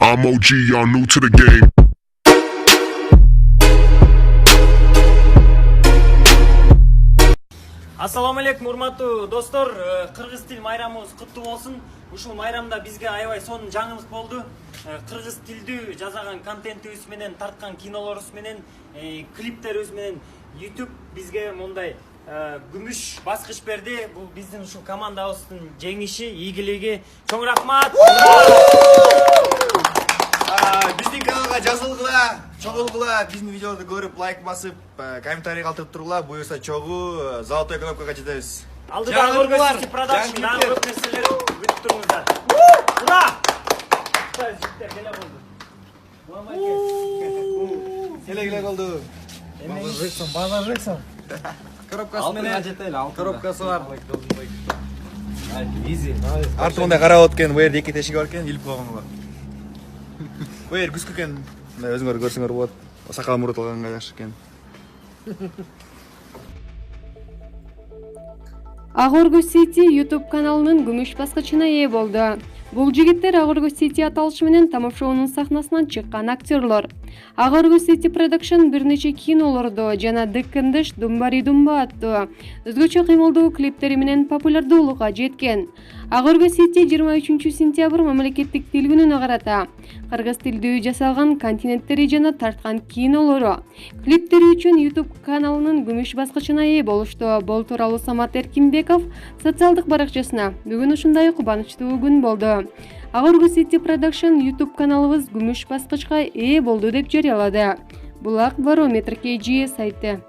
I'm OG, y'all new to the game. Ассаламу алейкум, урматтуу достор. Кыргыз тил майрамыбыз куттуу болсун. Ушул майрамда бизге аябай сонун жаңылык болду. Кыргыз тилдүү жасаган контентибиз менен, тарткан кинолорубуз менен, клиптерибиз менен YouTube бизге мындай күмүш баскыч берди. Бул биздин ушул командабыздын жеңиши, ийгилиги. Чоң рахмат. Биздин каналга жазылгыла, чогулгула, биздин видеолорду көрүп, лайк басып, комментарий калтырып туругула. Буюрса чогуу золотой кнопкага жетебиз. Алдыда Горгостити продакшн, дагы көп нерселер күтүп туруңуздар. Ура! Келе болду. Келе болду. Базаржексың. Коробкасы менен, коробкасы бар. Изи. Артында карап өткөн, бу жерде 2 тешик бар экен, илип койгонго. Бу жер күзгү экен, өзүңөр көрсөңөр болот. Сакал мурутулганга жакшы экен. Агорго City YouTube каналынын күмүш баскычына ээ болду. Бул жигиттер Агорго City аталышы менен тамошоонун сахнасынан чыккан актерлор. Агорго City Production бир нече кинолордо жана Дыккындыш Думбари Думба аттуу өзгөчө кыймылдуу клиптери менен популярдуулукка жеткен. Агорго City 23 сентябрь мамлекеттик тил күнүнө карата кыргыз тилдүү жасалган контенттери жана тарткан кинолору, клиптери үчүн YouTube каналынын күмүш баскычына ээ болушту. Бул тууралуу Самат Эркинбеков социалдык баракчасына бүгүн ушундай кубанычтуу күн болду. Агорго City Production YouTube каналыбыз күмүш баскычка ээ болду деп жарыялады. Булак Барометр KG сайты.